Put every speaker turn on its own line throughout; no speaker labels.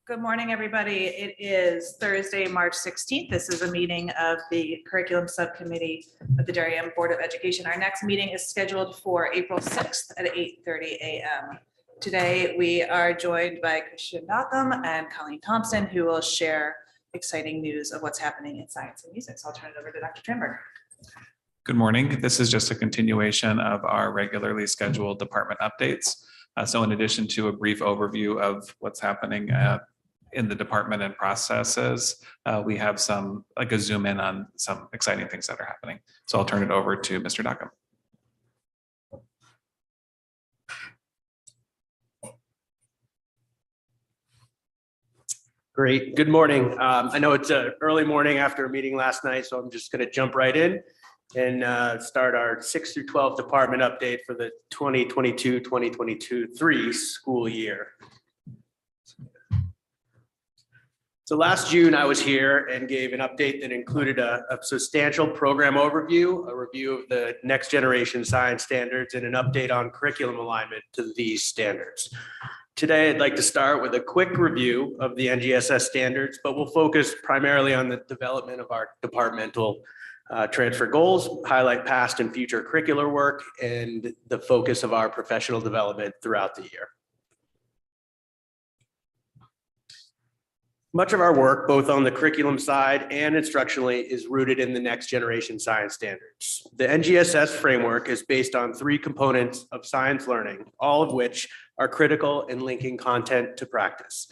Good morning, everybody. It is Thursday, March 16th. This is a meeting of the Curriculum Subcommittee of the Darien Board of Education. Our next meeting is scheduled for April 6th at 8:30 a.m. Today, we are joined by Christian Knockham and Colleen Thompson, who will share exciting news of what's happening in science and music. So I'll turn it over to Dr. Tranberg.
Good morning. This is just a continuation of our regularly scheduled department updates. So in addition to a brief overview of what's happening in the department and processes, we have some like a zoom in on some exciting things that are happening. So I'll turn it over to Mr. Knockham.
Great. Good morning. I know it's an early morning after a meeting last night, so I'm just going to jump right in and start our 6 through 12 department update for the 2022-2023 school year. So last June, I was here and gave an update that included a substantial program overview, a review of the next generation science standards, and an update on curriculum alignment to these standards. Today, I'd like to start with a quick review of the NGSS standards, but we'll focus primarily on the development of our departmental transfer goals, highlight past and future curricular work, and the focus of our professional development throughout the year. Much of our work, both on the curriculum side and instructionally, is rooted in the next generation science standards. The NGSS framework is based on 3 components of science learning, all of which are critical in linking content to practice.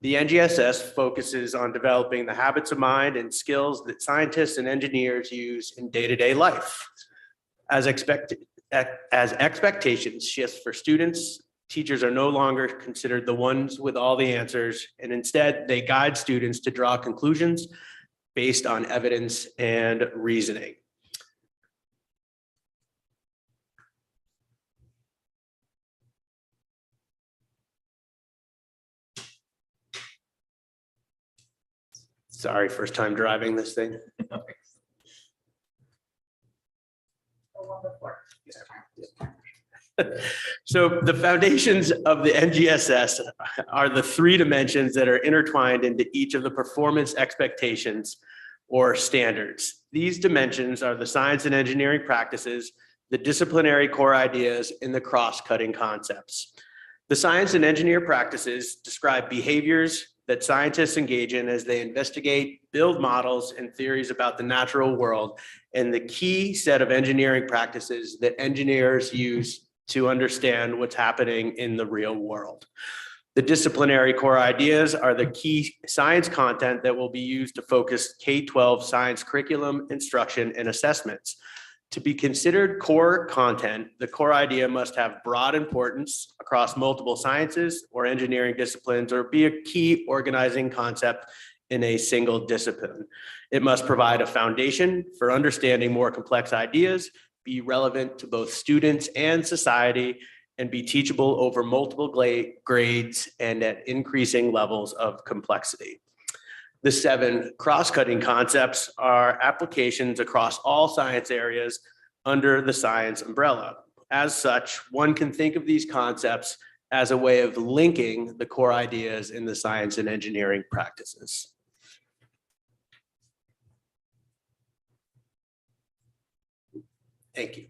The NGSS focuses on developing the habits of mind and skills that scientists and engineers use in day-to-day life. As expectations shift for students, teachers are no longer considered the ones with all the answers, and instead they guide students to draw conclusions based on evidence and reasoning. Sorry, first time driving this thing. So the foundations of the NGSS are the 3 dimensions that are intertwined into each of the performance expectations or standards. These dimensions are the science and engineering practices, the disciplinary core ideas, and the cross-cutting concepts. The science and engineer practices describe behaviors that scientists engage in as they investigate, build models and theories about the natural world, and the key set of engineering practices that engineers use to understand what's happening in the real world. The disciplinary core ideas are the key science content that will be used to focus K-12 science curriculum, instruction, and assessments. To be considered core content, the core idea must have broad importance across multiple sciences or engineering disciplines, or be a key organizing concept in a single discipline. It must provide a foundation for understanding more complex ideas, be relevant to both students and society, and be teachable over multiple grades and at increasing levels of complexity. The 7 cross-cutting concepts are applications across all science areas under the science umbrella. As such, one can think of these concepts as a way of linking the core ideas in the science and engineering practices. Thank you.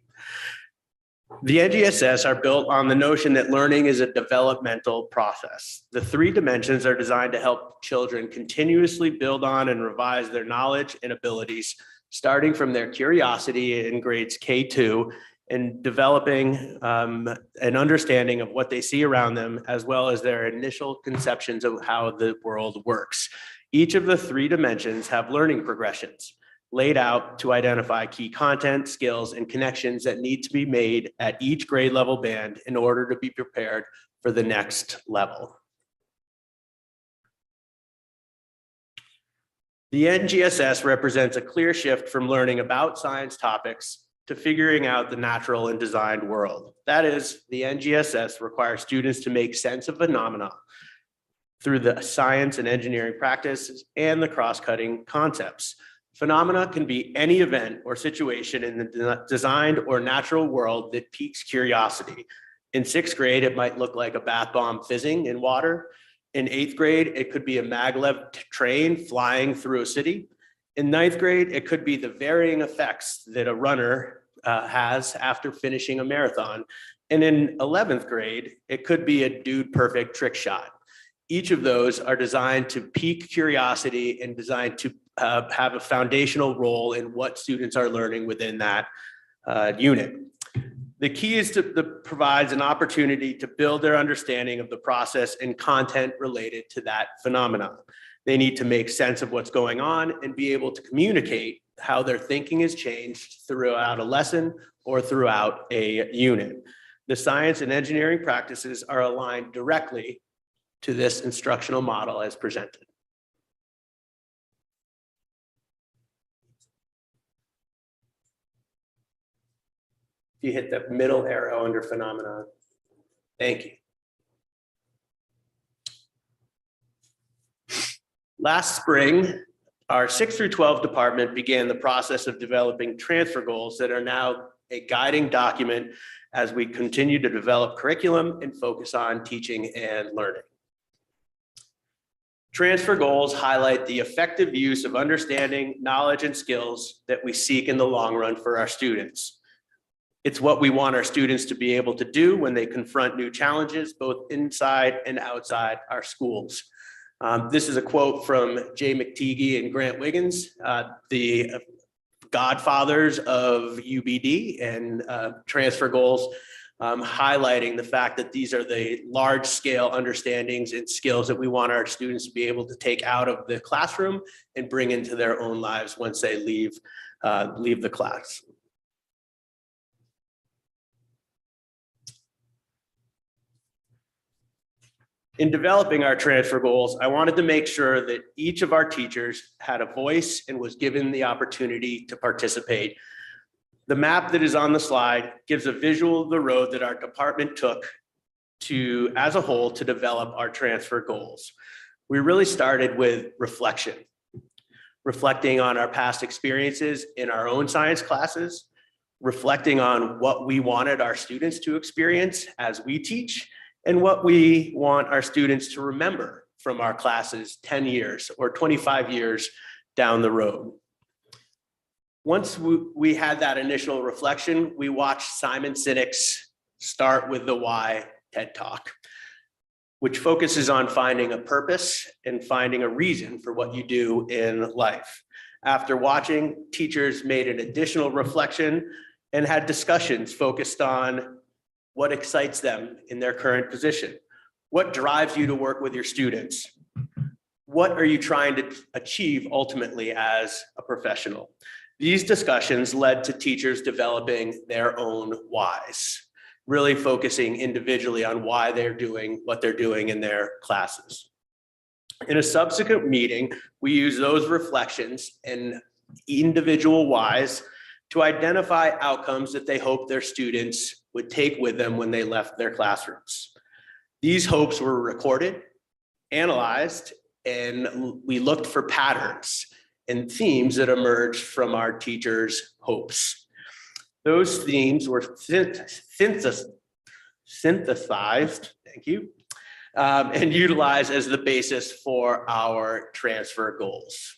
The NGSS are built on the notion that learning is a developmental process. The 3 dimensions are designed to help children continuously build on and revise their knowledge and abilities, starting from their curiosity in grades K2 and developing an understanding of what they see around them, as well as their initial conceptions of how the world works. Each of the 3 dimensions have learning progressions laid out to identify key content, skills, and connections that need to be made at each grade level band in order to be prepared for the next level. The NGSS represents a clear shift from learning about science topics to figuring out the natural and designed world. That is, the NGSS requires students to make sense of phenomena through the science and engineering practices and the cross-cutting concepts. Phenomena can be any event or situation in the designed or natural world that piques curiosity. In 6th grade, it might look like a bath bomb fizzing in water. In 8th grade, it could be a maglev train flying through a city. In 9th grade, it could be the varying effects that a runner has after finishing a marathon. And in 11th grade, it could be a dude perfect trick shot. Each of those are designed to pique curiosity and designed to have a foundational role in what students are learning within that unit. The key is to provides an opportunity to build their understanding of the process and content related to that phenomenon. They need to make sense of what's going on and be able to communicate how their thinking has changed throughout a lesson or throughout a unit. The science and engineering practices are aligned directly to this instructional model as presented. If you hit the middle arrow under phenomenon. Thank you. Last spring, our 6 through 12 department began the process of developing transfer goals that are now a guiding document as we continue to develop curriculum and focus on teaching and learning. Transfer goals highlight the effective use of understanding, knowledge, and skills that we seek in the long run for our students. It's what we want our students to be able to do when they confront new challenges, both inside and outside our schools. This is a quote from Jay McTeague and Grant Wiggins, the godfathers of UBD and transfer goals, highlighting the fact that these are the large scale understandings and skills that we want our students to be able to take out of the classroom and bring into their own lives once they leave the class. In developing our transfer goals, I wanted to make sure that each of our teachers had a voice and was given the opportunity to participate. The map that is on the slide gives a visual of the road that our department took as a whole to develop our transfer goals. We really started with reflection, reflecting on our past experiences in our own science classes, reflecting on what we wanted our students to experience as we teach, and what we want our students to remember from our classes 10 years or 25 years down the road. Once we had that initial reflection, we watched Simon Sinek's Start with the Why TED Talk, which focuses on finding a purpose and finding a reason for what you do in life. After watching, teachers made an additional reflection and had discussions focused on what excites them in their current position. What drives you to work with your students? What are you trying to achieve ultimately as a professional? These discussions led to teachers developing their own whys, really focusing individually on why they're doing what they're doing in their classes. In a subsequent meeting, we use those reflections and individual whys to identify outcomes that they hope their students would take with them when they left their classrooms. These hopes were recorded, analyzed, and we looked for patterns and themes that emerged from our teachers' hopes. Those themes were synthesized, thank you, and utilized as the basis for our transfer goals.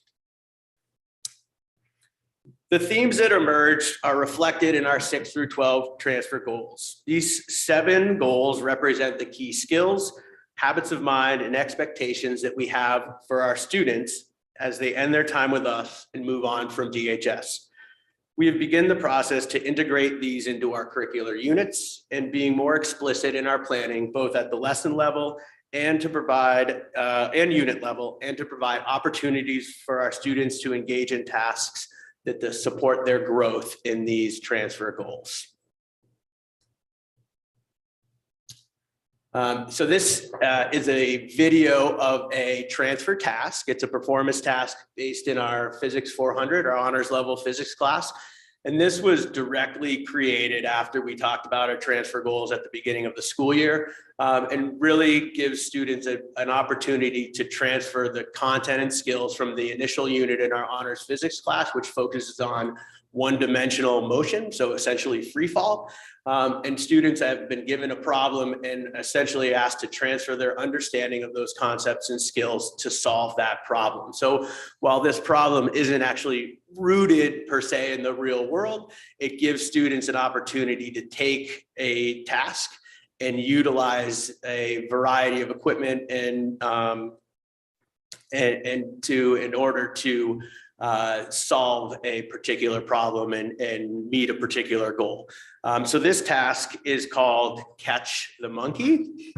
The themes that emerged are reflected in our 6 through 12 transfer goals. These 7 goals represent the key skills, habits of mind, and expectations that we have for our students as they end their time with us and move on from DHS. We have begun the process to integrate these into our curricular units and being more explicit in our planning, both at the lesson level and to provide, and unit level, and to provide opportunities for our students to engage in tasks that support their growth in these transfer goals. So this is a video of a transfer task. It's a performance task based in our Physics 400, our honors level physics class. And this was directly created after we talked about our transfer goals at the beginning of the school year, and really gives students an opportunity to transfer the content and skills from the initial unit in our honors physics class, which focuses on one-dimensional motion, so essentially free fall. And students have been given a problem and essentially asked to transfer their understanding of those concepts and skills to solve that problem. So while this problem isn't actually rooted per se in the real world, it gives students an opportunity to take a task and utilize a variety of equipment in order to solve a particular problem and meet a particular goal. So this task is called Catch the Monkey.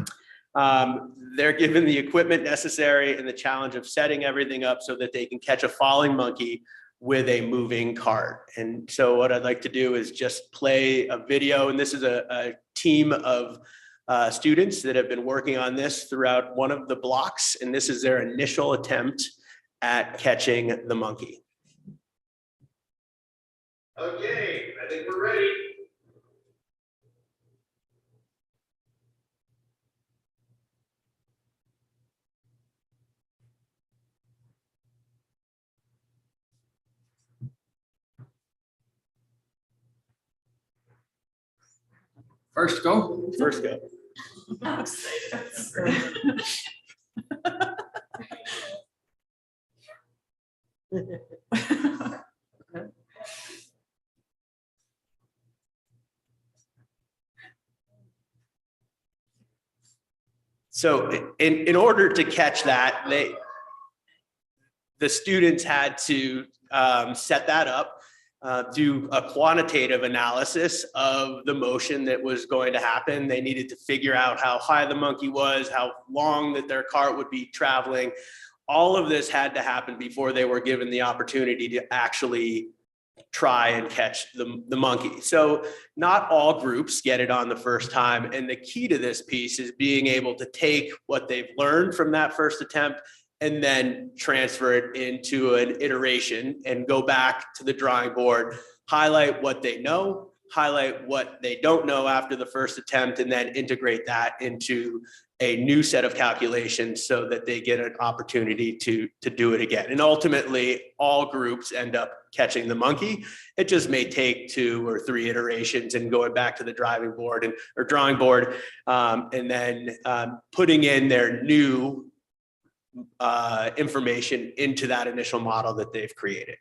They're given the equipment necessary and the challenge of setting everything up so that they can catch a falling monkey with a moving cart. And so what I'd like to do is just play a video, and this is a team of students that have been working on this throughout one of the blocks, and this is their initial attempt at catching the monkey. Okay, I think we're ready.
First go.
First go. So in order to catch that, the students had to set that up, do a quantitative analysis of the motion that was going to happen. They needed to figure out how high the monkey was, how long that their cart would be traveling. All of this had to happen before they were given the opportunity to actually try and catch the monkey. So not all groups get it on the first time. And the key to this piece is being able to take what they've learned from that first attempt and then transfer it into an iteration and go back to the drawing board, highlight what they know, highlight what they don't know after the first attempt, and then integrate that into a new set of calculations so that they get an opportunity to do it again. And ultimately, all groups end up catching the monkey. It just may take 2 or 3 iterations and going back to the drawing board and then putting in their new information into that initial model that they've created.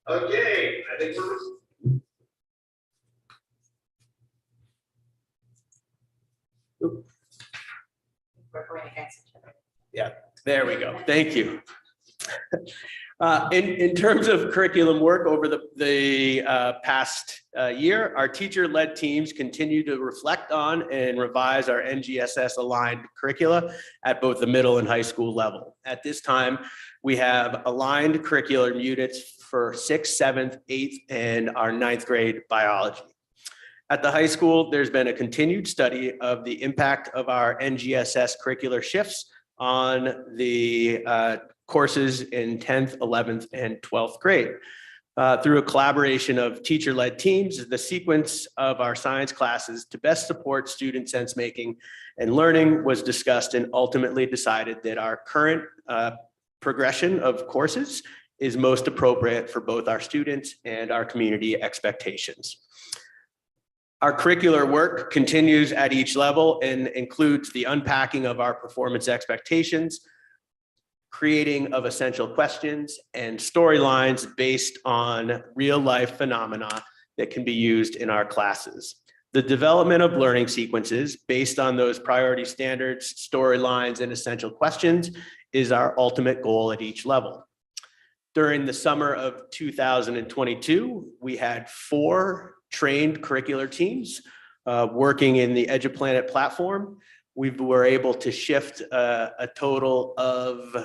Okay, I think we're
going against each other.
Yeah, there we go. Thank you. In terms of curriculum work over the past year, our teacher-led teams continue to reflect on and revise our NGSS aligned curricula at both the middle and high school level. At this time, we have aligned curriculum units for 6th, 7th, 8th, and our 9th grade biology. At the high school, there's been a continued study of the impact of our NGSS curricular shifts on the courses in 10th, 11th, and 12th grade. Through a collaboration of teacher-led teams, the sequence of our science classes to best support student sense-making and learning was discussed and ultimately decided that our current progression of courses is most appropriate for both our students and our community expectations. Our curricular work continues at each level and includes the unpacking of our performance expectations, creating of essential questions, and storylines based on real-life phenomena that can be used in our classes. The development of learning sequences based on those priority standards, storylines, and essential questions is our ultimate goal at each level. During the summer of 2022, we had 4 trained curricular teams working in the EduPlanet platform. We were able to shift a total of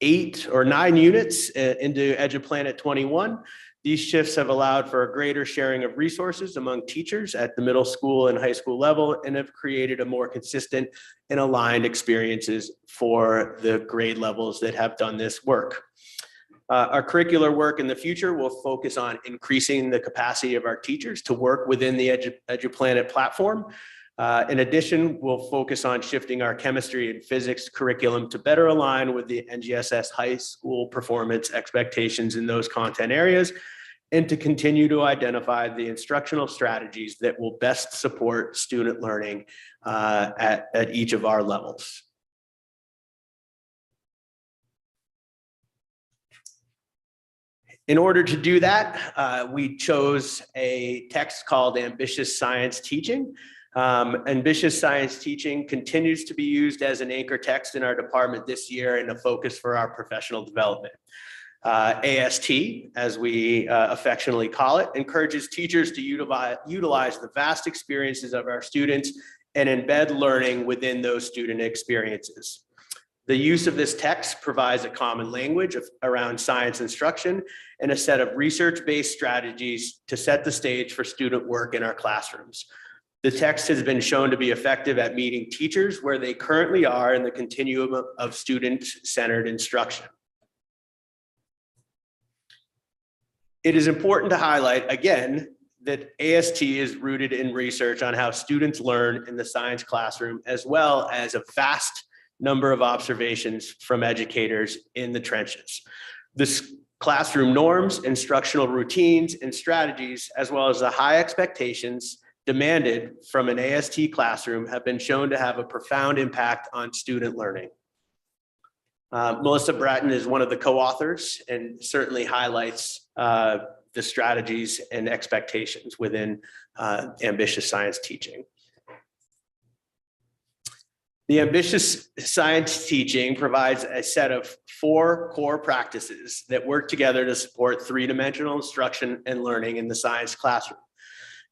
8 or 9 units into EduPlanet 21. These shifts have allowed for a greater sharing of resources among teachers at the middle school and high school level and have created a more consistent and aligned experiences for the grade levels that have done this work. Our curricular work in the future will focus on increasing the capacity of our teachers to work within the EduPlanet platform. In addition, we'll focus on shifting our chemistry and physics curriculum to better align with the NGSS high school performance expectations in those content areas, and to continue to identify the instructional strategies that will best support student learning at each of our levels. In order to do that, we chose a text called Ambitious Science Teaching. Ambitious Science Teaching continues to be used as an anchor text in our department this year and a focus for our professional development. AST, as we affectionately call it, encourages teachers to utilize the vast experiences of our students and embed learning within those student experiences. The use of this text provides a common language around science instruction and a set of research-based strategies to set the stage for student work in our classrooms. The text has been shown to be effective at meeting teachers where they currently are in the continuum of student-centered instruction. It is important to highlight again that AST is rooted in research on how students learn in the science classroom, as well as a vast number of observations from educators in the trenches. This classroom norms, instructional routines, and strategies, as well as the high expectations demanded from an AST classroom, have been shown to have a profound impact on student learning. Melissa Bratton is one of the co-authors and certainly highlights the strategies and expectations within ambitious science teaching. The ambitious science teaching provides a set of 4 core practices that work together to support 3-dimensional instruction and learning in the science classroom.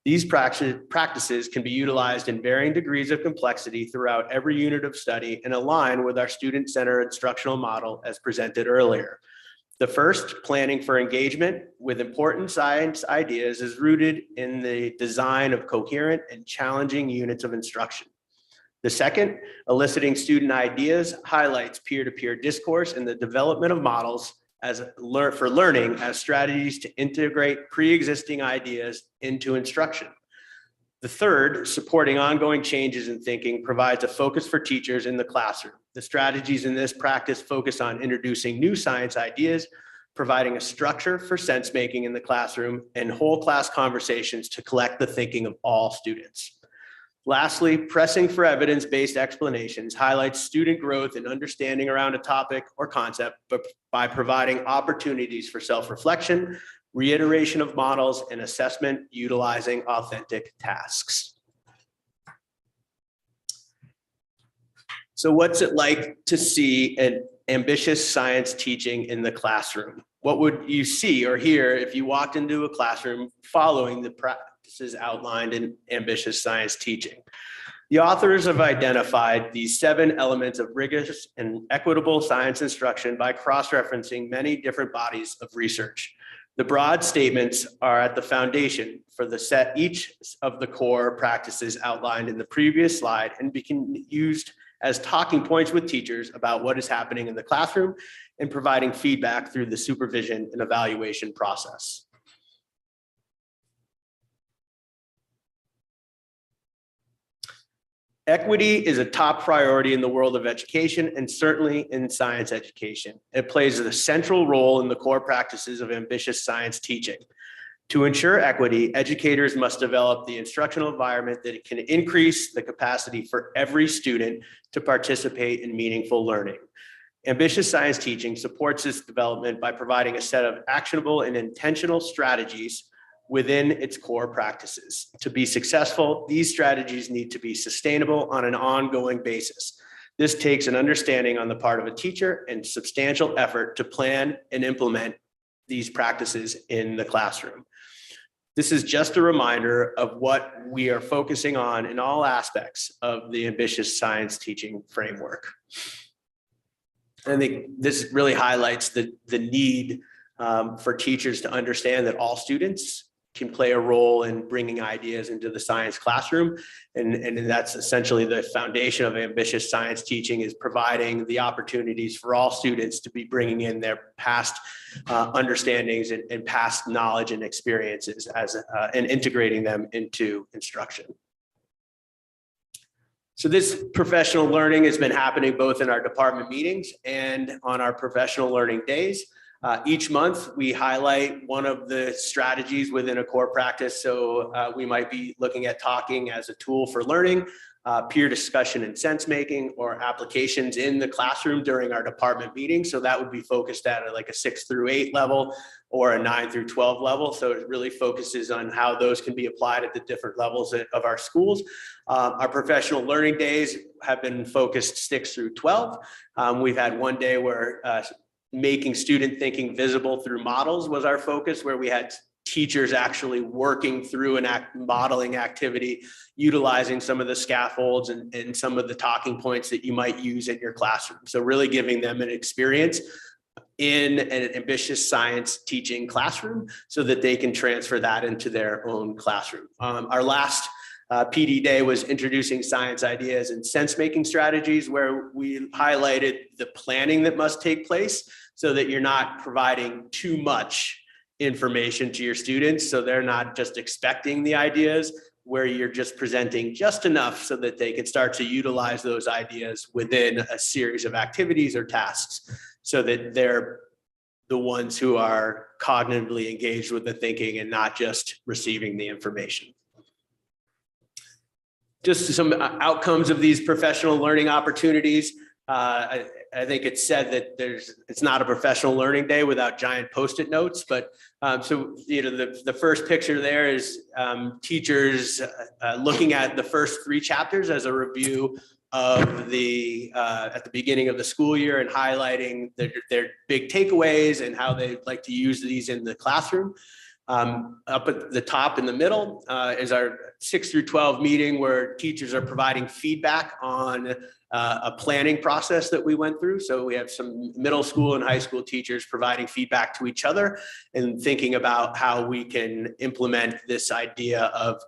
These practices can be utilized in varying degrees of complexity throughout every unit of study and align with our student-centered instructional model as presented earlier. The first, planning for engagement with important science ideas, is rooted in the design of coherent and challenging units of instruction. The second, eliciting student ideas, highlights peer-to-peer discourse and the development of models for learning as strategies to integrate pre-existing ideas into instruction. The third, supporting ongoing changes in thinking, provides a focus for teachers in the classroom. The strategies in this practice focus on introducing new science ideas, providing a structure for sense making in the classroom, and whole class conversations to collect the thinking of all students. Lastly, pressing for evidence-based explanations highlights student growth and understanding around a topic or concept, but by providing opportunities for self-reflection, reiteration of models, and assessment utilizing authentic tasks. So what's it like to see an ambitious science teaching in the classroom? What would you see or hear if you walked into a classroom following the practices outlined in ambitious science teaching? The authors have identified these 7 elements of rigorous and equitable science instruction by cross-referencing many different bodies of research. The broad statements are at the foundation for each of the core practices outlined in the previous slide and be used as talking points with teachers about what is happening in the classroom and providing feedback through the supervision and evaluation process. Equity is a top priority in the world of education and certainly in science education. It plays a central role in the core practices of ambitious science teaching. To ensure equity, educators must develop the instructional environment that can increase the capacity for every student to participate in meaningful learning. Ambitious science teaching supports this development by providing a set of actionable and intentional strategies within its core practices. To be successful, these strategies need to be sustainable on an ongoing basis. This takes an understanding on the part of a teacher and substantial effort to plan and implement these practices in the classroom. This is just a reminder of what we are focusing on in all aspects of the ambitious science teaching framework. I think this really highlights the need for teachers to understand that all students can play a role in bringing ideas into the science classroom. And that's essentially the foundation of ambitious science teaching, is providing the opportunities for all students to be bringing in their past understandings and past knowledge and experiences and integrating them into instruction. So this professional learning has been happening both in our department meetings and on our professional learning days. Each month, we highlight one of the strategies within a core practice. So we might be looking at talking as a tool for learning, peer discussion and sense making, or applications in the classroom during our department meetings. So that would be focused at like a 6 through 8 level or a 9 through 12 level. So it really focuses on how those can be applied at the different levels of our schools. Our professional learning days have been focused 6 through 12. We've had one day where making student thinking visible through models was our focus, where we had teachers actually working through an modeling activity, utilizing some of the scaffolds and some of the talking points that you might use in your classroom. So really giving them an experience in an ambitious science teaching classroom so that they can transfer that into their own classroom. Our last PD day was introducing science ideas and sense-making strategies, where we highlighted the planning that must take place so that you're not providing too much information to your students. So they're not just expecting the ideas, where you're just presenting just enough so that they can start to utilize those ideas within a series of activities or tasks, so that they're the ones who are cognitively engaged with the thinking and not just receiving the information. Just some outcomes of these professional learning opportunities. I think it's said that it's not a professional learning day without giant Post-it notes, but so the first picture there is teachers looking at the first 3 chapters as a review of the at the beginning of the school year, and highlighting their big takeaways and how they like to use these in the classroom. Up at the top in the middle is our 6 through 12 meeting, where teachers are providing feedback on a planning process that we went through. So we have some middle school and high school teachers providing feedback to each other and thinking about how we can implement this idea of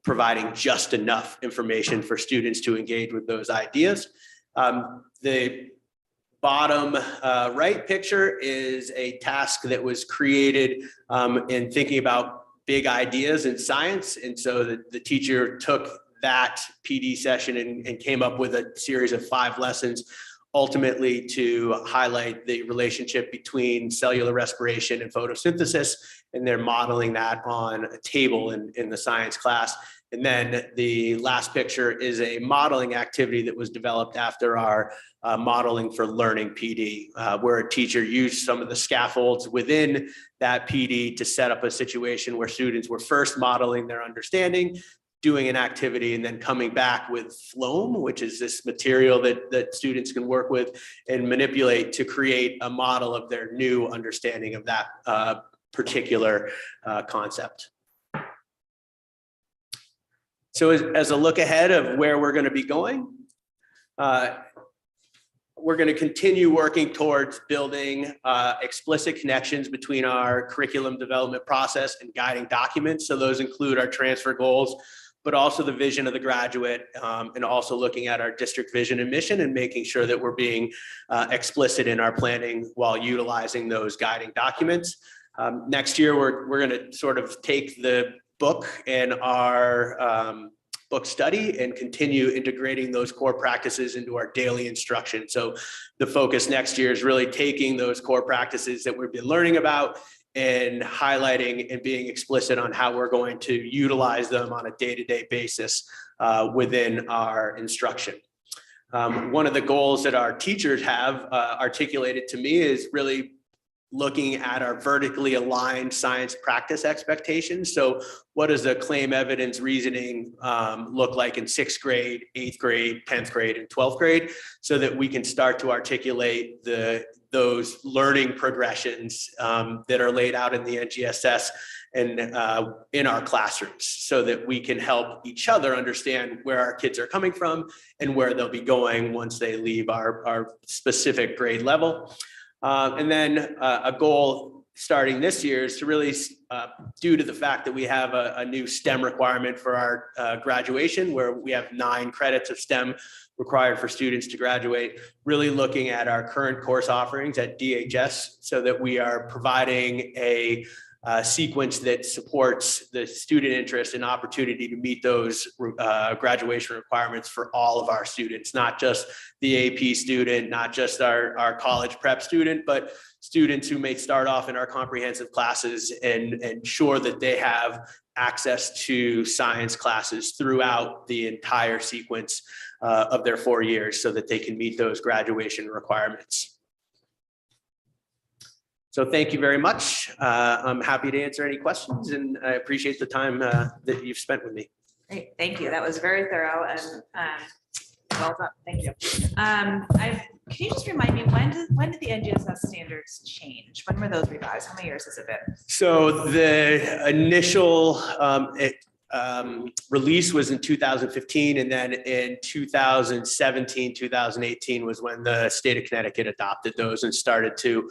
providing just enough information for students to engage with those ideas. The bottom right picture is a task that was created in thinking about big ideas in science. And so the teacher took that PD session and came up with a series of 5 lessons, ultimately to highlight the relationship between cellular respiration and photosynthesis. And they're modeling that on a table in the science class. And then the last picture is a modeling activity that was developed after our modeling for learning PD, where a teacher used some of the scaffolds within that PD to set up a situation where students were first modeling their understanding, doing an activity, and then coming back with Floam, which is this material that students can work with and manipulate to create a model of their new understanding of that particular concept. So as a look ahead of where we're going to be going, we're going to continue working towards building explicit connections between our curriculum development process and guiding documents. So those include our transfer goals, but also the vision of the graduate, and also looking at our district vision and mission and making sure that we're being explicit in our planning while utilizing those guiding documents. Next year, we're going to sort of take the book and our book study and continue integrating those core practices into our daily instruction. So the focus next year is really taking those core practices that we've been learning about and highlighting and being explicit on how we're going to utilize them on a day-to-day basis within our instruction. One of the goals that our teachers have articulated to me is really looking at our vertically aligned science practice expectations. So what does the claim, evidence, reasoning look like in 6th grade, 8th grade, 10th grade, and 12th grade, so that we can start to articulate those learning progressions that are laid out in the NGSS and in our classrooms, so that we can help each other understand where our kids are coming from and where they'll be going once they leave our specific grade level. And then a goal starting this year is to really, due to the fact that we have a new STEM requirement for our graduation, where we have 9 credits of STEM required for students to graduate, really looking at our current course offerings at DHS so that we are providing a sequence that supports the student interest and opportunity to meet those graduation requirements for all of our students, not just the AP student, not just our college prep student, but students who may start off in our comprehensive classes and ensure that they have access to science classes throughout the entire sequence of their 4 years so that they can meet those graduation requirements. So thank you very much. I'm happy to answer any questions, and I appreciate the time that you've spent with me.
Great, thank you. That was very thorough and well done. Thank you. Can you just remind me, when did the NGSS standards change? When were those revised? How many years has it been?
So the initial release was in 2015, and then in 2017, 2018 was when the state of Connecticut adopted those and started to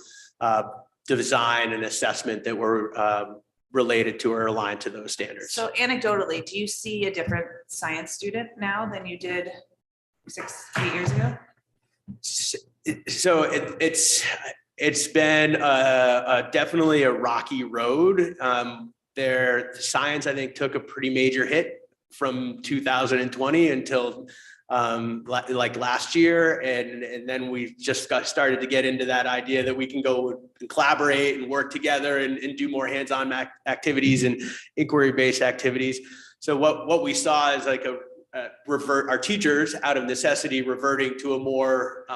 design an assessment that were related to or aligned to those standards.
So anecdotally, do you see a different science student now than you did 6-8 years ago?
So it's been definitely a rocky road. The science, I think, took a pretty major hit from 2020 until like last year, and then we just started to get into that idea that we can go and collaborate and work together and do more hands-on activities and inquiry-based activities. So what we saw is like our teachers, out of necessity, reverting to a more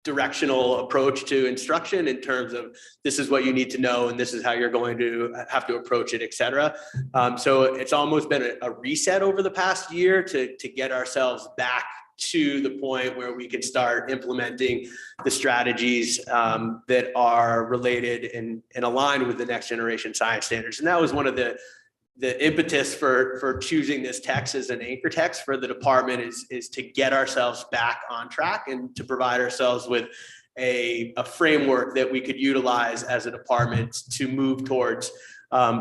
directional approach to instruction in terms of this is what you need to know and this is how you're going to have to approach it, et cetera. So it's almost been a reset over the past year to get ourselves back to the point where we can start implementing the strategies that are related and aligned with the next generation science standards. And that was one of the impetus for choosing this text as an anchor text for the department is to get ourselves back on track and to provide ourselves with a framework that we could utilize as a department to move towards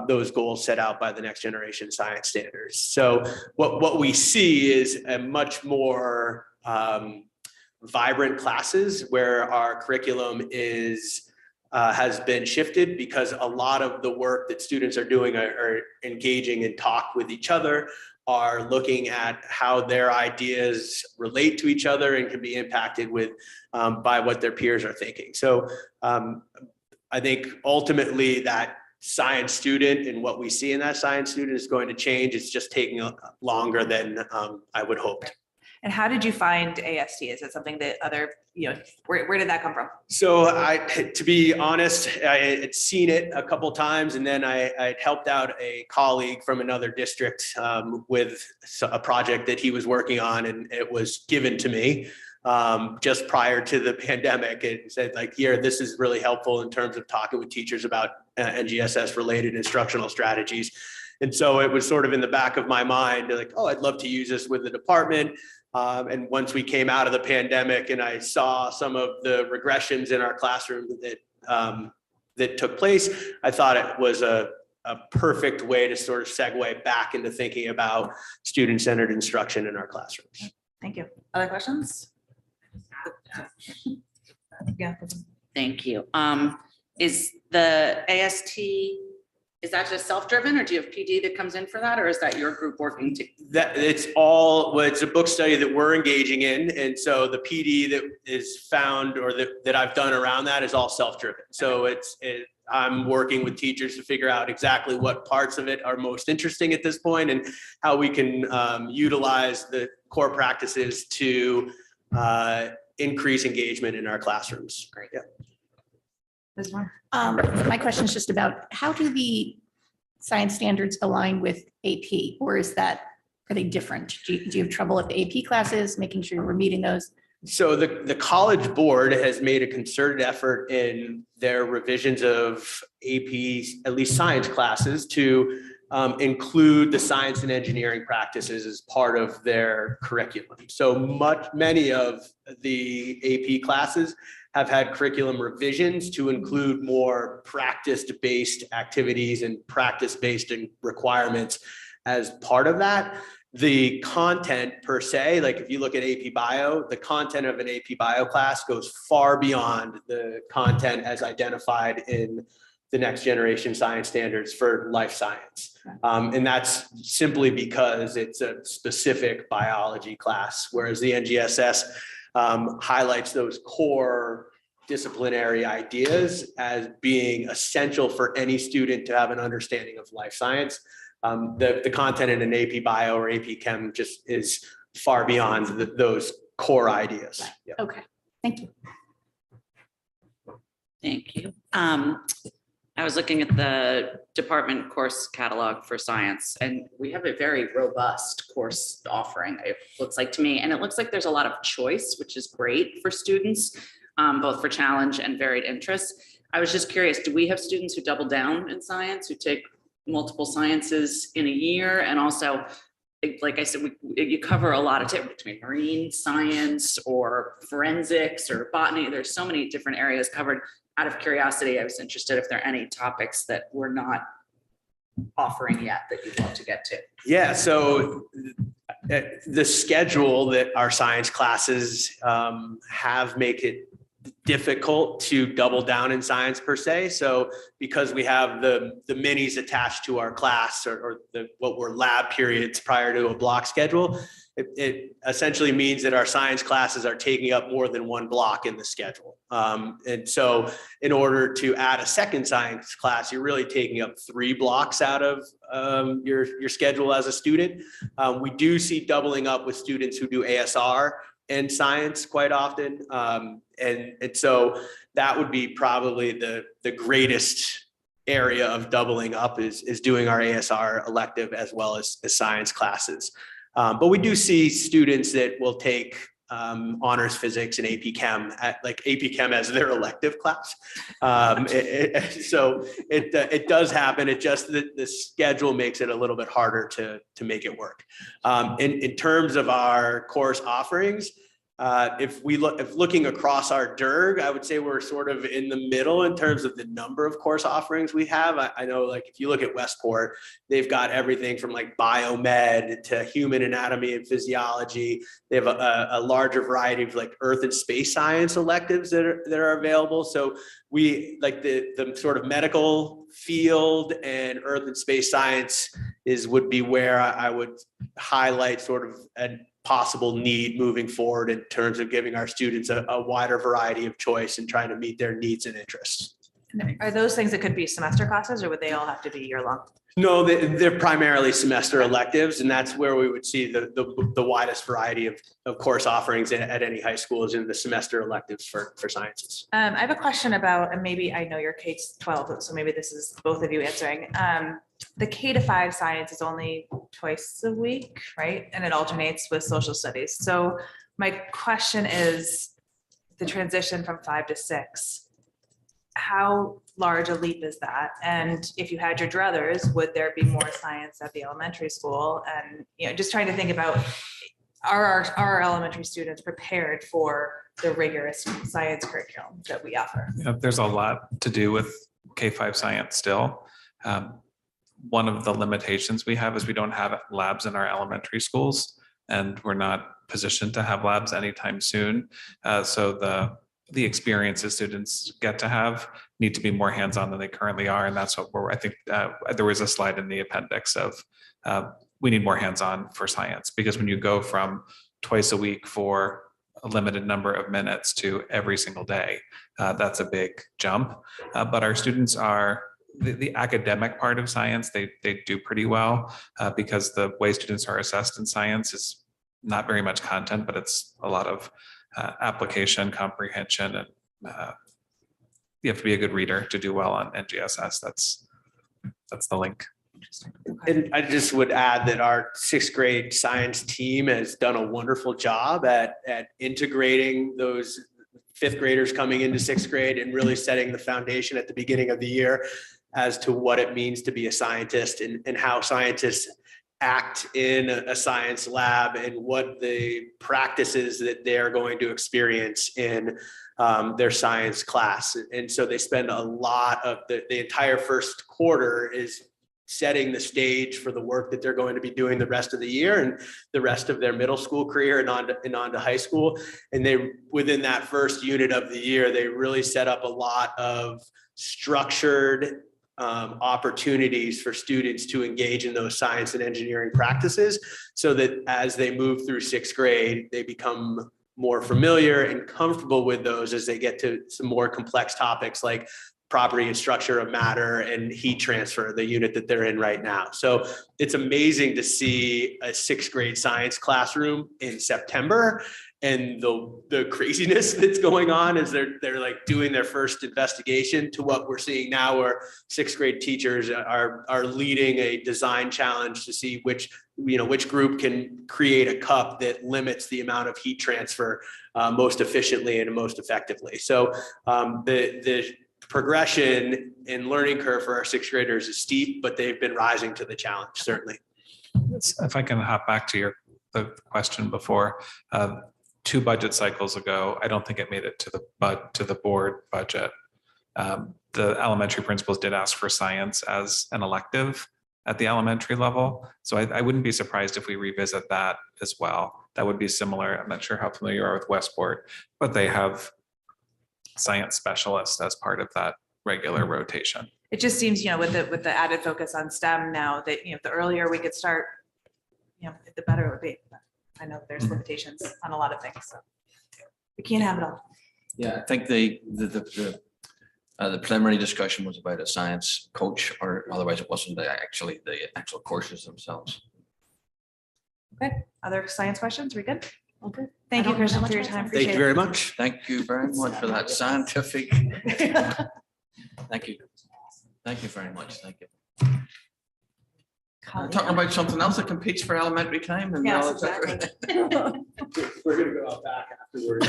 those goals set out by the next generation science standards. So what we see is a much more vibrant classes where our curriculum has been shifted because a lot of the work that students are doing are engaging in talk with each other, are looking at how their ideas relate to each other and can be impacted by what their peers are thinking. So I think ultimately that science student and what we see in that science student is going to change. It's just taking longer than I would hope.
And how did you find AST? Is it something that where did that come from?
So to be honest, I had seen it a couple of times, and then I helped out a colleague from another district with a project that he was working on, and it was given to me just prior to the pandemic. It said like, here, this is really helpful in terms of talking with teachers about NGSS related instructional strategies. And so it was sort of in the back of my mind, like, oh, I'd love to use this with the department. And once we came out of the pandemic and I saw some of the regressions in our classroom that took place, I thought it was a perfect way to sort of segue back into thinking about student-centered instruction in our classrooms.
Thank you. Other questions? Yeah.
Thank you. Is the AST, is that just self-driven, or do you have PD that comes in for that, or is that your group working to?
That it's a book study that we're engaging in. And so the PD that is found or that I've done around that is all self-driven. So I'm working with teachers to figure out exactly what parts of it are most interesting at this point and how we can utilize the core practices to increase engagement in our classrooms.
Great.
Yeah.
My question is just about how do the science standards align with AP, or are they different? Do you have trouble with the AP classes, making sure we're meeting those?
So the College Board has made a concerted effort in their revisions of AP, at least science classes, to include the science and engineering practices as part of their curriculum. So many of the AP classes have had curriculum revisions to include more practice-based activities and practice-based requirements as part of that. The content per se, like if you look at AP Bio, the content of an AP Bio class goes far beyond the content as identified in the next generation science standards for life science. And that's simply because it's a specific biology class, whereas the NGSS highlights those core disciplinary ideas as being essential for any student to have an understanding of life science. The content in an AP Bio or AP Chem just is far beyond those core ideas. Yeah.
Okay, thank you.
Thank you. I was looking at the department course catalog for science, and we have a very robust course offering, it looks like to me. And it looks like there's a lot of choice, which is great for students, both for challenge and varied interests. I was just curious, do we have students who double down in science, who take multiple sciences in a year? And also, like I said, you cover a lot of between marine science or forensics or botany. There's so many different areas covered. Out of curiosity, I was interested if there are any topics that we're not offering yet that you'd love to get to.
Yeah, so the schedule that our science classes have make it difficult to double down in science per se. So because we have the minis attached to our class or what were lab periods prior to a block schedule, it essentially means that our science classes are taking up more than one block in the schedule. And so in order to add a second science class, you're really taking up 3 blocks out of your schedule as a student. We do see doubling up with students who do ASR and science quite often. And so that would be probably the greatest area of doubling up is doing our ASR elective as well as science classes. But we do see students that will take honors physics and AP Chem AP Chem as their elective class. So it does happen. It just the schedule makes it a little bit harder to make it work. In terms of our course offerings, if looking across our DERG, I would say we're sort of in the middle in terms of the number of course offerings we have. I know, like, if you look at Westport, they've got everything from like biomed to human anatomy and physiology. They have a larger variety of like earth and space science electives that are available. So we like the sort of medical field and earth and space science would be where I would highlight sort of a possible need moving forward in terms of giving our students a wider variety of choice and trying to meet their needs and interests.
Are those things that could be semester classes, or would they all have to be year long?
No, they're primarily semester electives, and that's where we would see the widest variety of course offerings at any high school is in the semester electives for sciences.
I have a question about, and maybe I know you're K-12, so maybe this is both of you answering. The K-5 science is only twice a week, right? And it alternates with social studies. So my question is the transition from 5 to 6. How large a leap is that? And if you had your druthers, would there be more science at the elementary school? And, just trying to think about, are our elementary students prepared for the rigorous science curriculum that we offer?
There's a lot to do with K-5 science still. One of the limitations we have is we don't have labs in our elementary schools, and we're not positioned to have labs anytime soon. So the experiences students get to have need to be more hands-on than they currently are. And that's what I think there was a slide in the appendix of we need more hands-on for science, because when you go from twice a week for a limited number of minutes to every single day, that's a big jump. But our students are the academic part of science, they do pretty well because the way students are assessed in science is not very much content, but it's a lot of application, comprehension, and you have to be a good reader to do well on NGSS. That's the link.
And I just would add that our 6th grade science team has done a wonderful job at integrating those 5th graders coming into 6th grade and really setting the foundation at the beginning of the year as to what it means to be a scientist and how scientists act in a science lab and what the practices that they're going to experience in their science class. And so they spend a lot of the entire first quarter is setting the stage for the work that they're going to be doing the rest of the year and the rest of their middle school career and on to high school. And they, within that first unit of the year, they really set up a lot of structured opportunities for students to engage in those science and engineering practices, so that as they move through sixth grade, they become more familiar and comfortable with those as they get to some more complex topics like property and structure of matter and heat transfer, the unit that they're in right now. So it's amazing to see a sixth grade science classroom in September and the craziness that's going on as they're like doing their first investigation, to what we're seeing now, where sixth grade teachers are leading a design challenge to see which group can create a cup that limits the amount of heat transfer most efficiently and most effectively. So the progression and learning curve for our sixth graders is steep, but they've been rising to the challenge, certainly.
If I can hop back to the question before, 2 budget cycles ago, I don't think it made it to the board budget. The elementary principals did ask for science as an elective at the elementary level. So I wouldn't be surprised if we revisit that as well. That would be similar. I'm not sure how familiar you are with Westport, but they have science specialists as part of that regular rotation.
It just seems, with the added focus on STEM now, that, the earlier we could start, the better it would be. But I know there's limitations on a lot of things, so we can't have it all.
Yeah, I think the preliminary discussion was about a science coach, or otherwise it wasn't the actual courses themselves.
Okay, other science questions? We good?
All good.
Thank you,
don't have
Kristen,
much
for your
more
time.
time.
Thank you very much.
Thank you very much for that scientific. Thank you. Thank you very much. Thank you. We're talking about something else that competes for elementary time and
Yes,
all that.
exactly.
We're gonna go out back afterwards.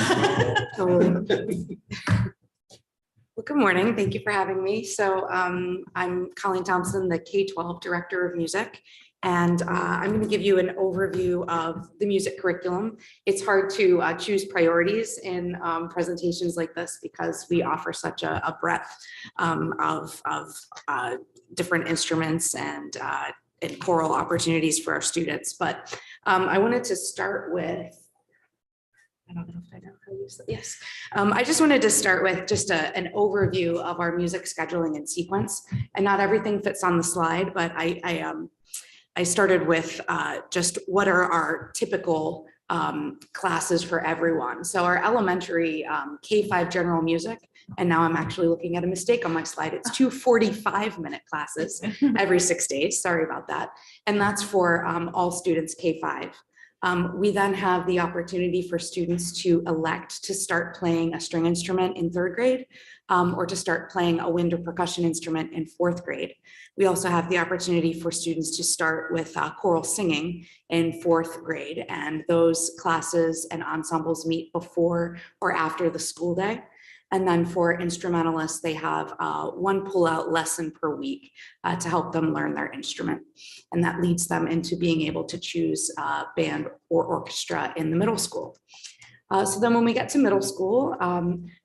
Well, good morning. Thank you for having me. So I'm Colleen Thompson, the K-12 Director of Music, and I'm going to give you an overview of the music curriculum. It's hard to choose priorities in presentations like this because we offer such a breadth of different instruments and choral opportunities for our students. But I wanted to start with, I don't know if I know how to use it. Yes. I just wanted to start with just an overview of our music scheduling and sequence. And not everything fits on the slide, but I started with just what are our typical classes for everyone. So our elementary K-5 general music, and now I'm actually looking at a mistake on my slide. It's 2 45-minute classes every 6 days. Sorry about that. And that's for all students K-5. We then have the opportunity for students to elect to start playing a string instrument in 3rd grade or to start playing a wind or percussion instrument in 4th grade. We also have the opportunity for students to start with choral singing in 4th grade, and those classes and ensembles meet before or after the school day. And then for instrumentalists, they have 1 pull-out lesson per week to help them learn their instrument. And that leads them into being able to choose band or orchestra in the middle school. So then when we get to middle school,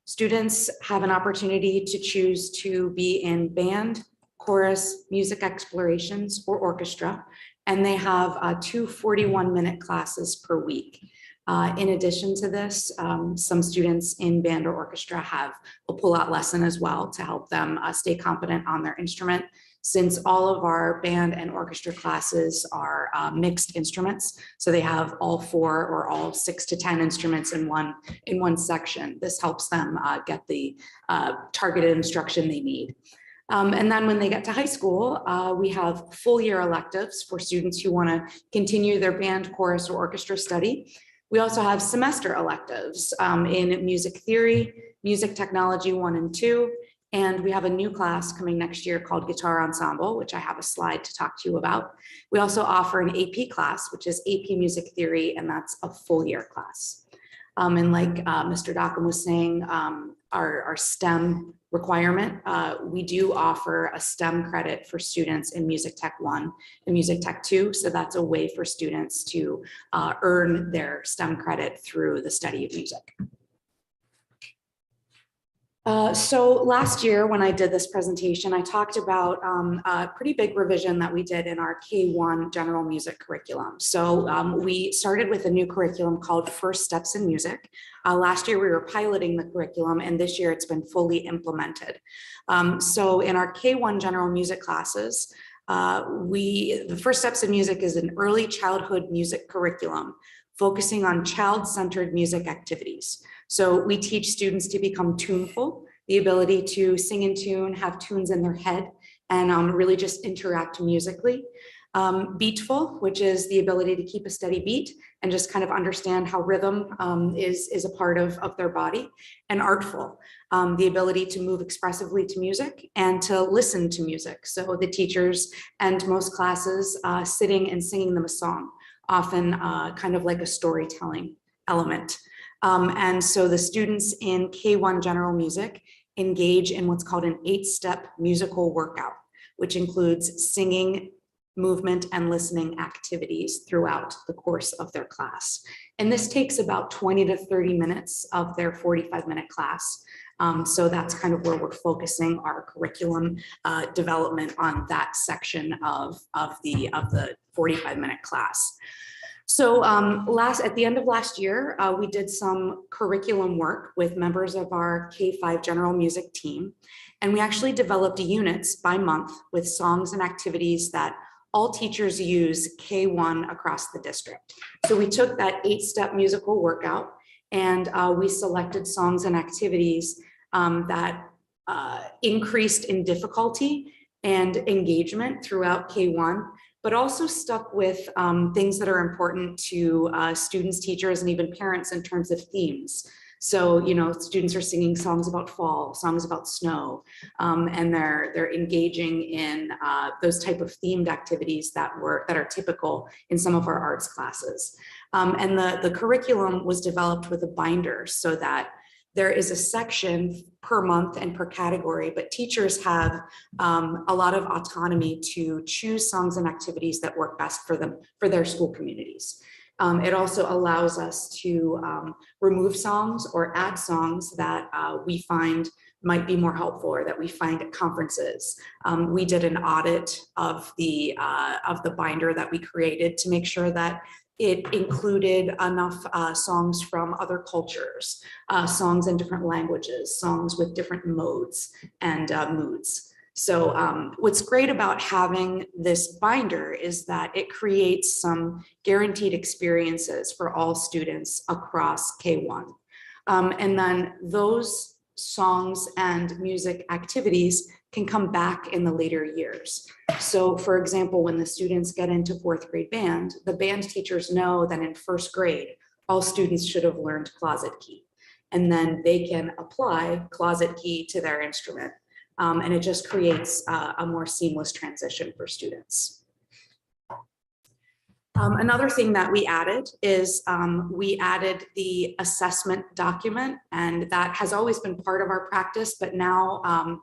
students have an opportunity to choose to be in band, chorus, music explorations, or orchestra. And they have 2 41-minute classes per week. In addition to this, some students in band or orchestra have a pull-out lesson as well to help them stay competent on their instrument. Since all of our band and orchestra classes are mixed instruments, so they have all 4 or all 6 to 10 instruments in one section. This helps them get the targeted instruction they need. And then when they get to high school, we have full year electives for students who want to continue their band, chorus, or orchestra study. We also have semester electives in music theory, music technology 1 and 2, and we have a new class coming next year called Guitar Ensemble, which I have a slide to talk to you about. We also offer an AP class, which is AP Music Theory, and that's a full year class. And like Mr. Dockham was saying, our STEM requirement, we do offer a STEM credit for students in Music Tech 1 and Music Tech 2. So that's a way for students to earn their STEM credit through the study of music. So last year, when I did this presentation, I talked about a pretty big revision that we did in our K-1 general music curriculum. So we started with a new curriculum called First Steps in Music. Last year, we were piloting the curriculum, and this year it's been fully implemented. So in our K-1 general music classes, the First Steps in Music is an early childhood music curriculum focusing on child-centered music activities. So we teach students to become tuneful, the ability to sing in tune, have tunes in their head, and really just interact musically. Beatful, which is the ability to keep a steady beat and just kind of understand how rhythm is a part of their body. And artful, the ability to move expressively to music and to listen to music. So the teachers and most classes sitting and singing them a song, often kind of like a storytelling element. And so the students in K-1 general music engage in what's called an 8-step musical workout, which includes singing, movement, and listening activities throughout the course of their class. And this takes about 20 to 30 minutes of their 45-minute class. So that's kind of where we're focusing our curriculum development on that section of the 45-minute class. So at the end of last year, we did some curriculum work with members of our K-5 general music team. And we actually developed units by month with songs and activities that all teachers use K-1 across the district. So we took that 8-step musical workout and we selected songs and activities that increased in difficulty and engagement throughout K-1, but also stuck with things that are important to students, teachers, and even parents in terms of themes. So, students are singing songs about fall, songs about snow, and they're engaging in those type of themed activities that are typical in some of our arts classes. And the curriculum was developed with a binder so that there is a section per month and per category, but teachers have a lot of autonomy to choose songs and activities that work best for them, for their school communities. It also allows us to remove songs or add songs that we find might be more helpful or that we find at conferences. We did an audit of the binder that we created to make sure that it included enough songs from other cultures, songs in different languages, songs with different modes and moods. So what's great about having this binder is that it creates some guaranteed experiences for all students across K-1. And then those songs and music activities can come back in the later years. So for example, when the students get into 4th grade band, the band teachers know that in 1st grade, all students should have learned Closet Key. And then they can apply Closet Key to their instrument. And it just creates a more seamless transition for students. Another thing that we added is we added the assessment document, and that has always been part of our practice, but now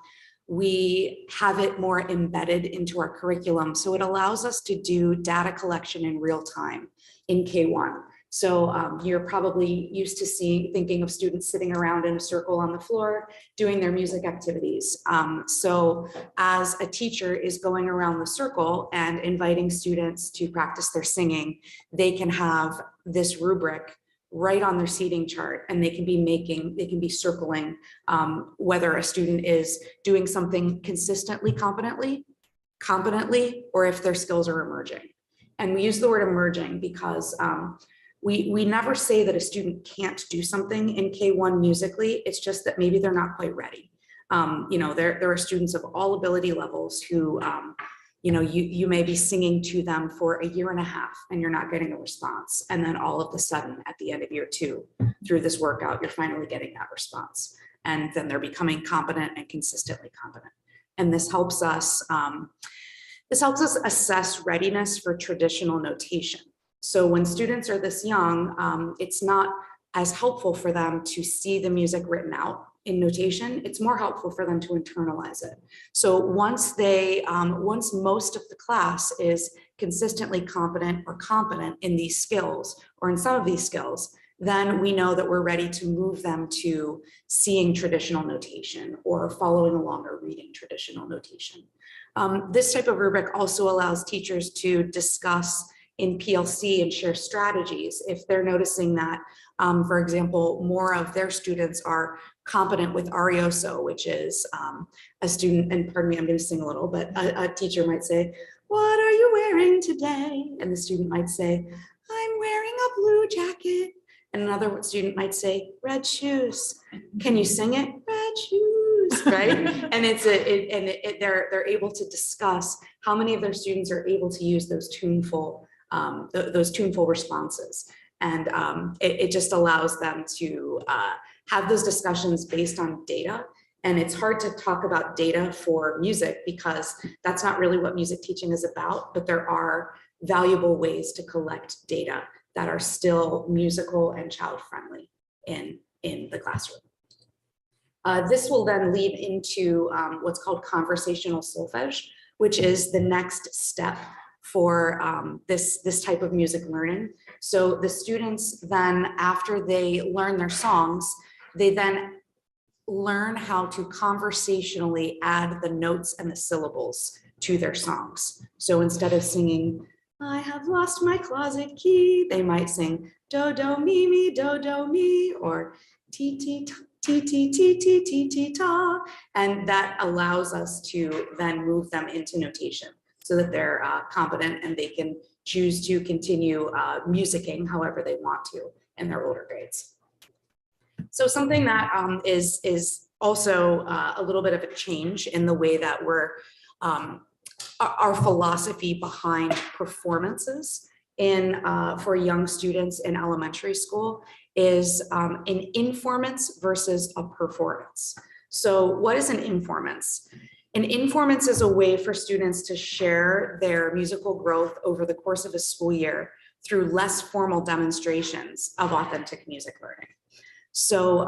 we have it more embedded into our curriculum. So it allows us to do data collection in real time in K-1. So you're probably used to thinking of students sitting around in a circle on the floor doing their music activities. So as a teacher is going around the circle and inviting students to practice their singing, they can have this rubric right on their seating chart, and they can be circling whether a student is doing something consistently, competently, or if their skills are emerging. And we use the word emerging because we never say that a student can't do something in K-1 musically. It's just that maybe they're not quite ready. There are students of all ability levels who, you may be singing to them for 1.5 years and you're not getting a response. And then all of a sudden at the end of year 2, through this workout, you're finally getting that response. And then they're becoming competent and consistently competent. And this helps us assess readiness for traditional notation. So when students are this young, it's not as helpful for them to see the music written out in notation. It's more helpful for them to internalize it. So once most of the class is consistently competent or competent in these skills or in some of these skills, then we know that we're ready to move them to seeing traditional notation or following along or reading traditional notation. This type of rubric also allows teachers to discuss in PLC and share strategies if they're noticing that, for example, more of their students are competent with Arioso, which is a student, and pardon me, I'm going to sing a little, but a teacher might say, "What are you wearing today?" And the student might say, "I'm wearing a blue jacket." And another student might say, "Red shoes." Can you sing it? Red shoes, right? And they're able to discuss how many of their students are able to use those tuneful responses. And it just allows them to have those discussions based on data. And it's hard to talk about data for music because that's not really what music teaching is about, but there are valuable ways to collect data that are still musical and child-friendly in the classroom. This will then lead into what's called conversational solfege, which is the next step for this type of music learning. So the students then, after they learn their songs, they then learn how to conversationally add the notes and the syllables to their songs. So instead of singing, "I have lost my closet key," they might sing do, do, mi, or ti, ti, ta, ti, ti, ti, ti, ti, ti, ta. And that allows us to then move them into notation so that they're competent and they can choose to continue musicking however they want to in their older grades. So something that is also a little bit of a change in the way that we're our philosophy behind performances in for young students in elementary school is an informance versus a performance. So what is an informance? An informance is a way for students to share their musical growth over the course of a school year through less formal demonstrations of authentic music learning. So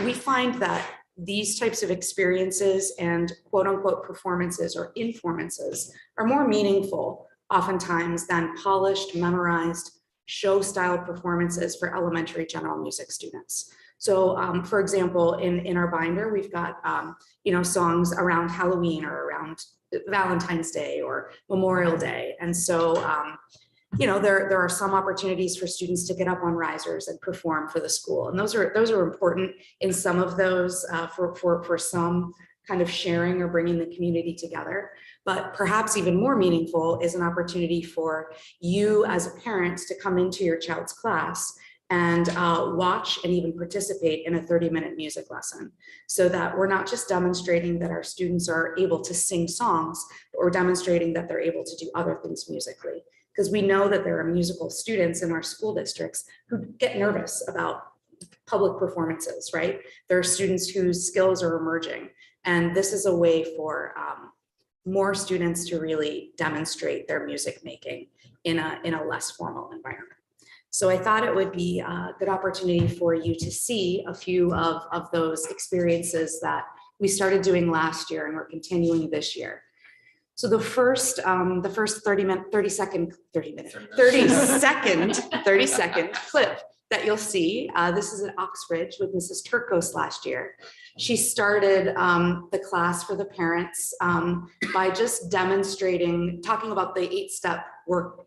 we find that these types of experiences and quote unquote performances or informances are more meaningful oftentimes than polished, memorized, show style performances for elementary general music students. So for example, in our binder, we've got songs around Halloween or around Valentine's Day or Memorial Day. And so there are some opportunities for students to get up on risers and perform for the school. And those are important in some of those for some kind of sharing or bringing the community together. But perhaps even more meaningful is an opportunity for you as a parent to come into your child's class and watch and even participate in a 30-minute music lesson so that we're not just demonstrating that our students are able to sing songs, but we're demonstrating that they're able to do other things musically. Because we know that there are musical students in our school districts who get nervous about public performances, right? There are students whose skills are emerging. And this is a way for more students to really demonstrate their music making in a less formal environment. So I thought it would be a good opportunity for you to see a few of those experiences that we started doing last year and we're continuing this year. So the first 30 second clip that you'll see, this is at Oxbridge with Mrs. Turcos last year. She started the class for the parents by just demonstrating, talking about the 8-step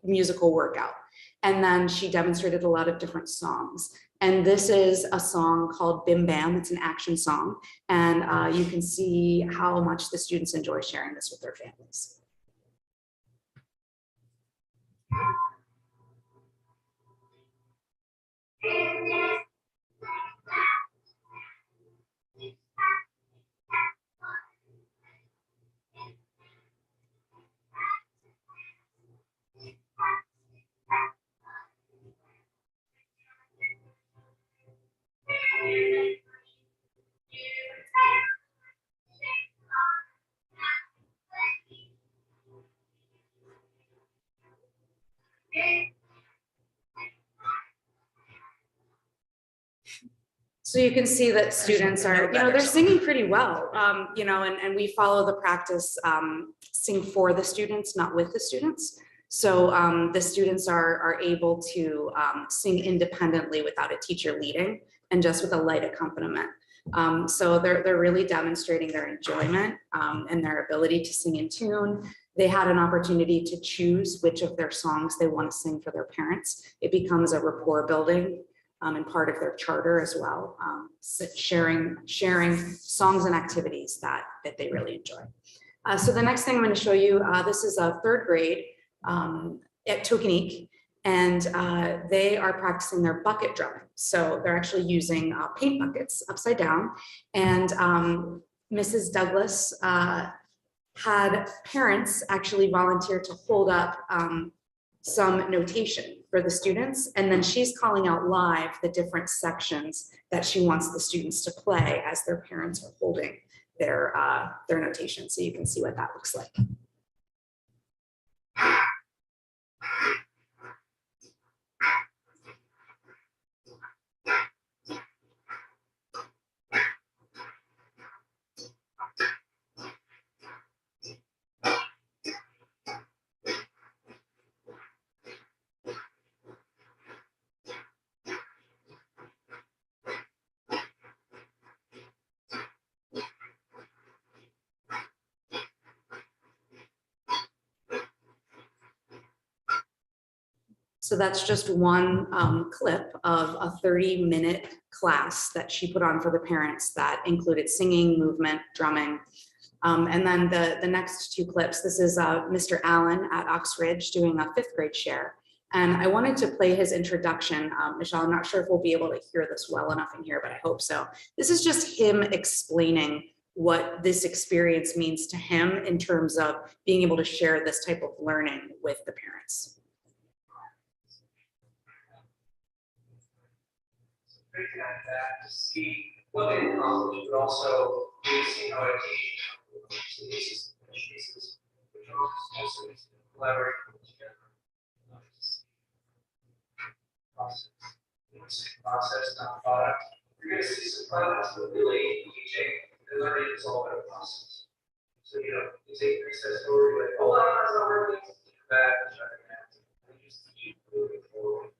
musical workout. And then she demonstrated a lot of different songs. And this is a song called Bim Bam. It's an action song. And you can see how much the students enjoy sharing this with their families. So you can see that students are, they're singing pretty well, and we follow the practice, sing for the students, not with the students. So the students are able to sing independently without a teacher leading and just with a light accompaniment. So they're really demonstrating their enjoyment and their ability to sing in tune. They had an opportunity to choose which of their songs they want to sing for their parents. It becomes a rapport building and part of their charter as well. Sharing songs and activities that they really enjoy. So the next thing I'm going to show you, this is a third grade at Tokenique, and they are practicing their bucket drumming. So they're actually using paint buckets upside down. And Mrs. Douglas had parents actually volunteer to hold up some notation for the students. And then she's calling out live the different sections that she wants the students to play as their parents are holding their notation. So you can see what that looks like. So that's just one clip of a 30-minute class that she put on for the parents that included singing, movement, drumming. And then the next two clips, this is Mr. Allen at Oxridge doing a 5th grade share. And I wanted to play his introduction. Michelle, I'm not sure if we'll be able to hear this well enough in here, but I hope so. This is just him explaining what this experience means to him in terms of being able to share this type of learning with the parents.
Looking at that to see what they accomplished, but also see how it teaches pieces, which also is collaborating together. Process, not product. You're going to see some products, but really teaching and learning is all about a process. So, you know, you take a success story, like, oh, that's not working, bad, and just keep moving forward.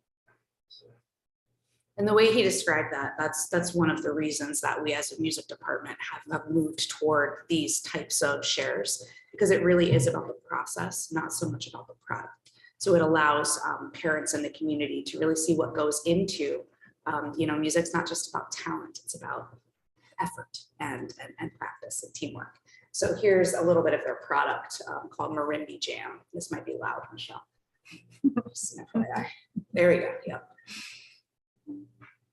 And the way he described that, that's one of the reasons that we as a music department have moved toward these types of shares, because it really is about the process, not so much about the product. So it allows parents in the community to really see what goes into, you know, music's not just about talent, it's about effort and practice and teamwork. So here's a little bit of their product called Marimba Jam. This might be loud, Michelle. Just an FYI. There we go, yep.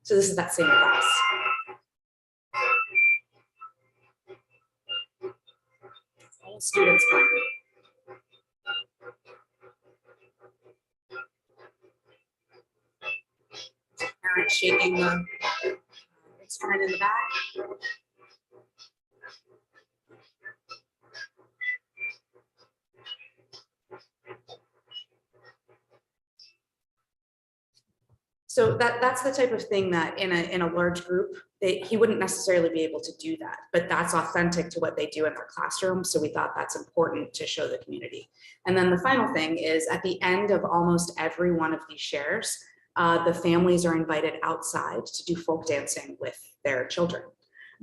So this is that same class. All students playing. Parents shaking the instrument in the back. So that's the type of thing that in a large group, he wouldn't necessarily be able to do that, but that's authentic to what they do in their classroom. So we thought that's important to show the community. And then the final thing is at the end of almost every one of these shares, the families are invited outside to do folk dancing with their children.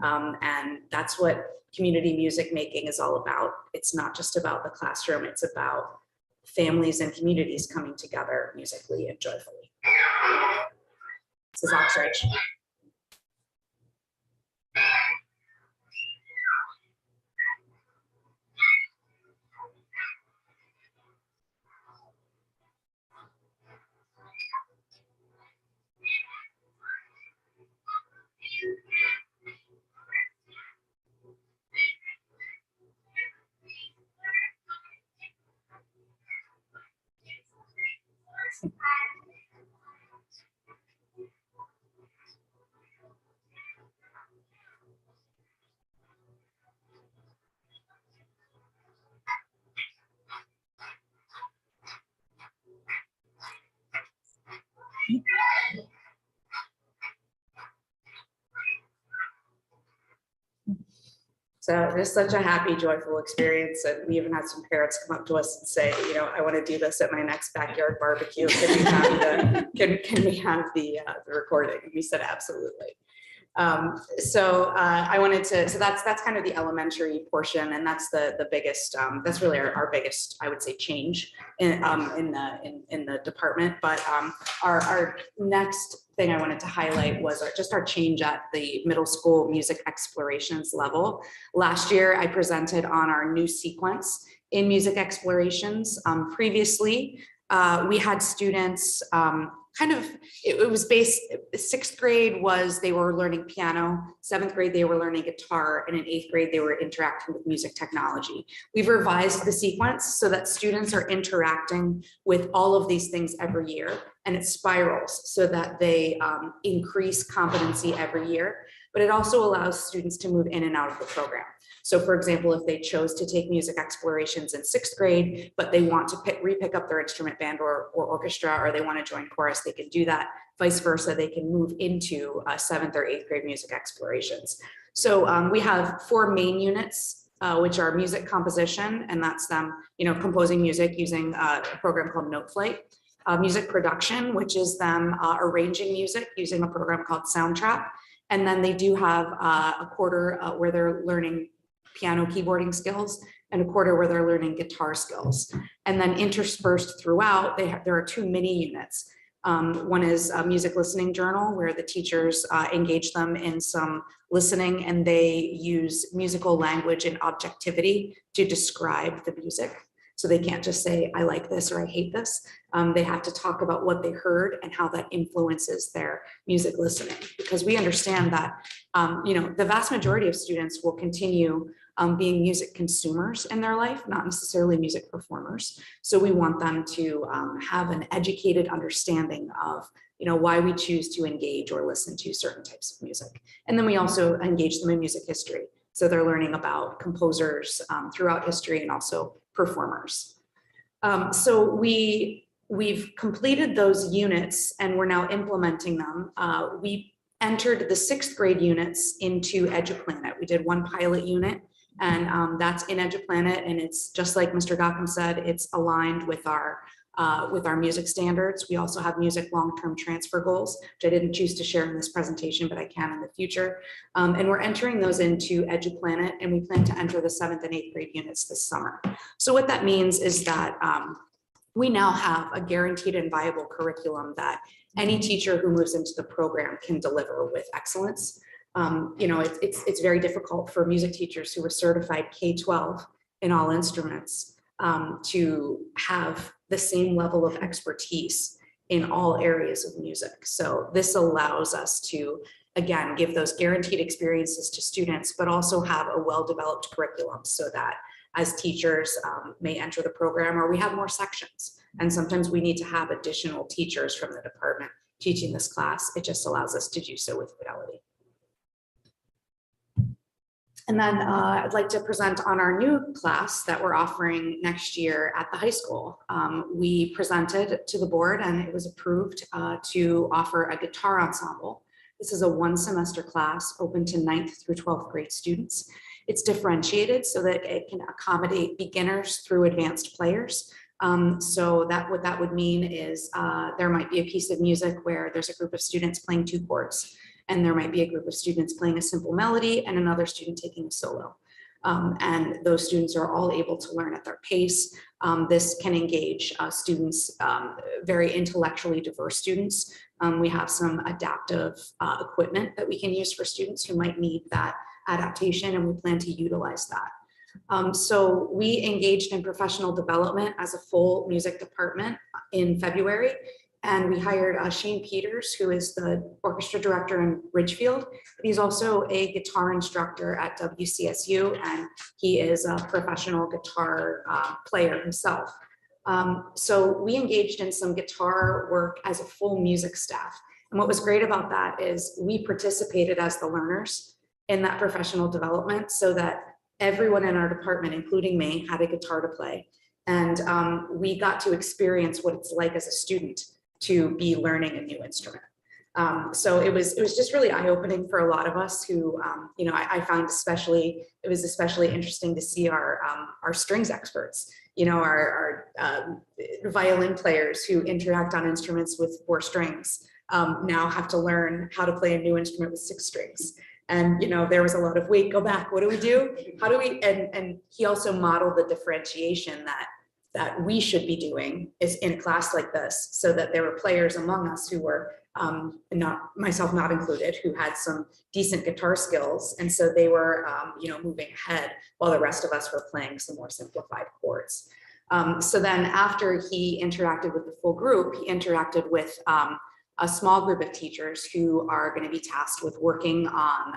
And that's what community music making is all about. It's not just about the classroom, it's about families and communities coming together musically and joyfully. This is Oxridge. So just such a happy, joyful experience. And we even had some parents come up to us and say, you know, I want to do this at my next backyard barbecue. Can we have can we have the recording? And we said, absolutely. I wanted to, so that's kind of the elementary portion, and that's the biggest, that's really our biggest, I would say, change in the department. But our next thing I wanted to highlight was just our change at the middle school music explorations level. Last year, I presented on our new sequence in music explorations. Previously, we had students it was based, 6th grade was they were learning piano, 7th grade they were learning guitar, and in 8th grade they were interacting with music technology. We've revised the sequence so that students are interacting with all of these things every year, and it spirals so that they increase competency every year, but it also allows students to move in and out of the program. So for example, if they chose to take music explorations in 6th grade, but they want to re-pick up their instrument band or orchestra, or they want to join chorus, they can do that. Vice versa, they can move into 7th or 8th grade music explorations. So we have 4 main units, which are music composition, and that's them, you know, composing music using a program called Noteflight. Music production, which is them arranging music using a program called Soundtrap. And then they do have a quarter where they're learning piano keyboarding skills, and a quarter where they're learning guitar skills. And then interspersed throughout, there are 2 mini units. One is a music listening journal, where the teachers engage them in some listening, and they use musical language and objectivity to describe the music. So they can't just say, I like this or I hate this. They have to talk about what they heard and how that influences their music listening. Because we understand that, you know, the vast majority of students will continue being music consumers in their life, not necessarily music performers. So we want them to have an educated understanding of, you know, why we choose to engage or listen to certain types of music. And then we also engage them in music history. So they're learning about composers throughout history and also performers. So we've completed those units and we're now implementing them. We entered the 6th grade units into EduPlanet. We did 1 pilot unit, and that's in EduPlanet, and it's just like Mr. Gotham said, it's aligned with our music standards. We also have music long-term transfer goals, which I didn't choose to share in this presentation, but I can in the future. And we're entering those into EduPlanet, and we plan to enter the 7th and 8th grade units this summer. So what that means is that we now have a guaranteed and viable curriculum that any teacher who moves into the program can deliver with excellence. You know, it's very difficult for music teachers who are certified K-12 in all instruments to have the same level of expertise in all areas of music. So this allows us to, again, give those guaranteed experiences to students, but also have a well-developed curriculum so that as teachers may enter the program, or we have more sections. And sometimes we need to have additional teachers from the department teaching this class. It just allows us to do so with fidelity. And then I'd like to present on our new class that we're offering next year at the high school. We presented to the board and it was approved to offer a guitar ensemble. This is a 1-semester class open to 9th through 12th grade students. It's differentiated so that it can accommodate beginners through advanced players. So what that would mean is there might be a piece of music where there's a group of students playing 2 chords, and there might be a group of students playing a simple melody and another student taking a solo. And those students are all able to learn at their pace. This can engage students, very intellectually diverse students. We have some adaptive equipment that we can use for students who might need that adaptation, and we plan to utilize that. So we engaged in professional development as a full music department in February. And we hired Shane Peters, who is the orchestra director in Ridgefield. He's also a guitar instructor at WCSU, and he is a professional guitar player himself. So we engaged in some guitar work as a full music staff. And what was great about that is we participated as the learners in that professional development so that everyone in our department, including me, had a guitar to play. And we got to experience what it's like as a student to be learning a new instrument. So it was just really eye-opening for a lot of us who, you know, I found it was especially interesting to see our strings experts, you know, our violin players who interact on instruments with 4 strings now have to learn how to play a new instrument with 6 strings. And, you know, there was a lot of, wait, go back, what do we do? How do we, and he also modeled the differentiation that we should be doing is in a class like this, so that there were players among us who were not, myself not included, who had some decent guitar skills. And so they were, you know, moving ahead while the rest of us were playing some more simplified chords. So then after he interacted with the full group, he interacted with a small group of teachers who are going to be tasked with working on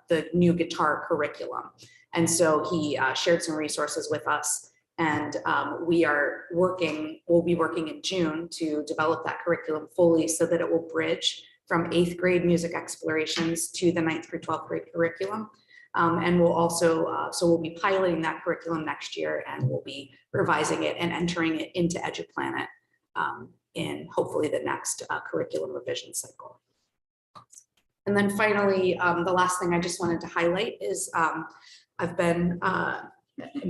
the new guitar curriculum. And so he shared some resources with us. And we'll be working in June to develop that curriculum fully so that it will bridge from 8th grade music explorations to the 9th through 12th grade curriculum. And we'll also, so we'll be piloting that curriculum next year, and we'll be revising it and entering it into EduPlanet in hopefully the next curriculum revision cycle. And then finally, the last thing I just wanted to highlight is I've been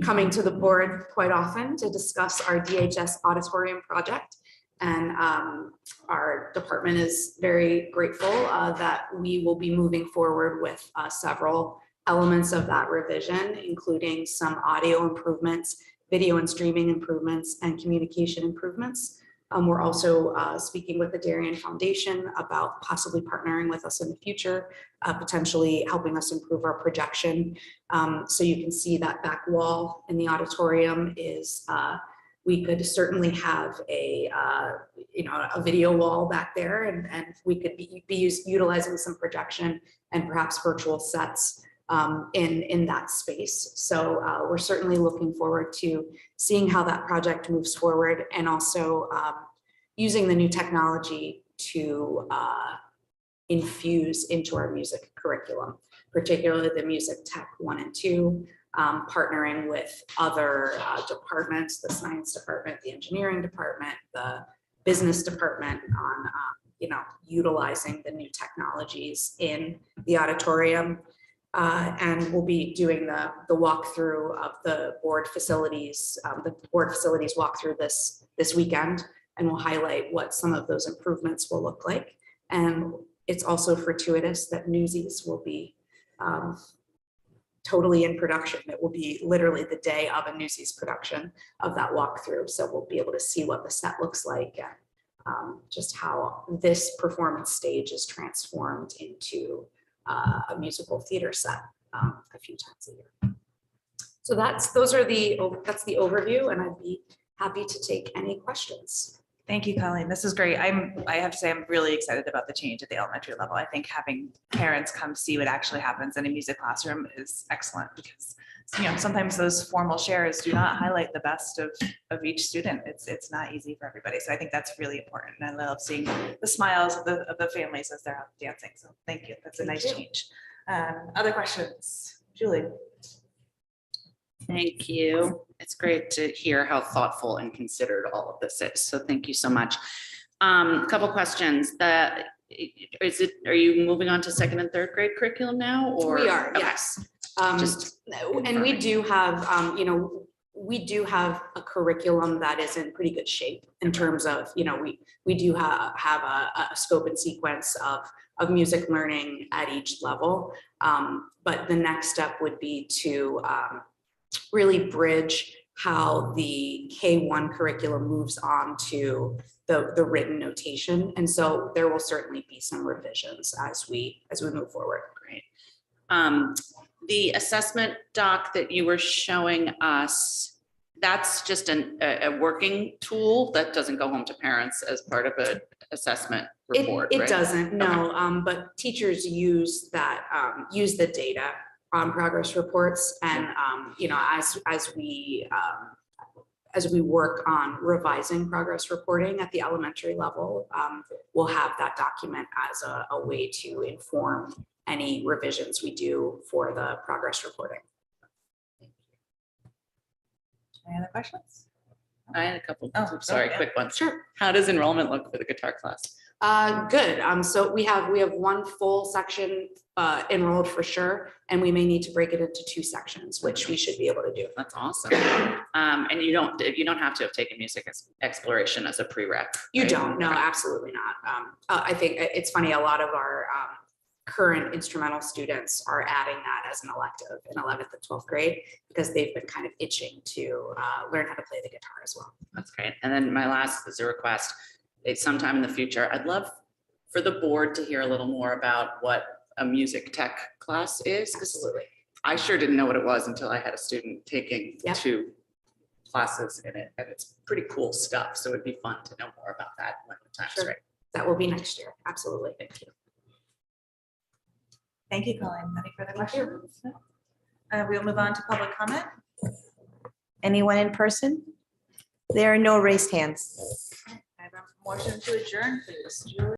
coming to the board quite often to discuss our DHS auditorium project. And our department is very grateful that we will be moving forward with several elements of that revision, including some audio improvements, video and streaming improvements, and communication improvements. We're also speaking with the Darien Foundation about possibly partnering with us in the future, potentially helping us improve our projection. So you can see that back wall in the auditorium is, we could certainly have a, you know, a video wall back there, and we could be utilizing some projection and perhaps virtual sets in that space. So we're certainly looking forward to seeing how that project moves forward, and also using the new technology to infuse into our music curriculum, particularly the music tech 1 and 2, partnering with other departments, the science department, the engineering department, the business department on you know, utilizing the new technologies in the auditorium. And we'll be doing the walkthrough of the board facilities walkthrough this weekend, and we'll highlight what some of those improvements will look like. And it's also fortuitous that Newsies will be totally in production. It will be literally the day of a Newsies production of that walkthrough. So we'll be able to see what the set looks like, and just how this performance stage is transformed into a musical theater set a few times a year. So that's the overview, and I'd be happy to take any questions.
Thank you, Colleen. This is great. I have to say, I'm really excited about the change at the elementary level. I think having parents come see what actually happens in a music classroom is excellent, because, you know, sometimes those formal shares do not highlight the best of each student. It's not easy for everybody. So I think that's really important. And I love seeing the smiles of the families as they're out dancing. So thank you. That's a nice change. Other questions? Julie.
Thank you. It's great to hear how thoughtful and considered all of this is. So thank you so much. Couple questions. Are you moving on to 2nd and 3rd grade curriculum now, or?
We are,
Okay.
yes.
Just
And we do have, you know, we do have a curriculum that is in pretty good shape in terms of, you know, we do have a scope and sequence of music learning at each level. But the next step would be to really bridge how the K1 curriculum moves on to the written notation. And so there will certainly be some revisions as we move forward.
Great. The assessment doc that you were showing us, that's just a working tool that doesn't go home to parents as part of an assessment report,
It
right?
doesn't, no, but teachers use that, use the data on progress reports, and you know, as we work on revising progress reporting at the elementary level, we'll have that document as a way to inform any revisions we do for the progress reporting.
Any other questions?
I had a couple,
Oh,
sorry,
yeah.
quick ones.
Sure.
How does enrollment look for the guitar class?
Good. So we have one full section enrolled for sure, and we may need to break it into 2 sections, which we should be able to do.
That's awesome. And you don't have to have taken music exploration as a prereq.
You
right?
don't, no,
Okay.
absolutely not. I think it's funny, a lot of our current instrumental students are adding that as an elective in 11th and 12th grade because they've been kind of itching to learn how to play the guitar as well.
That's great. And then my last is a request. Sometime in the future, I'd love for the board to hear a little more about what a music tech class is. 'Cause
Absolutely.
I sure didn't know what it was until I had a student taking
Yep.
2 classes in it, and it's pretty cool stuff. So it'd be fun to know more about that when the time's
Sure.
right.
That will be next year. Absolutely.
Thank you.
Thank you, Colleen. Any further questions? We'll move on to public comment.
Anyone in person? There are no raised hands.
I have a motion to adjourn, please. Julie?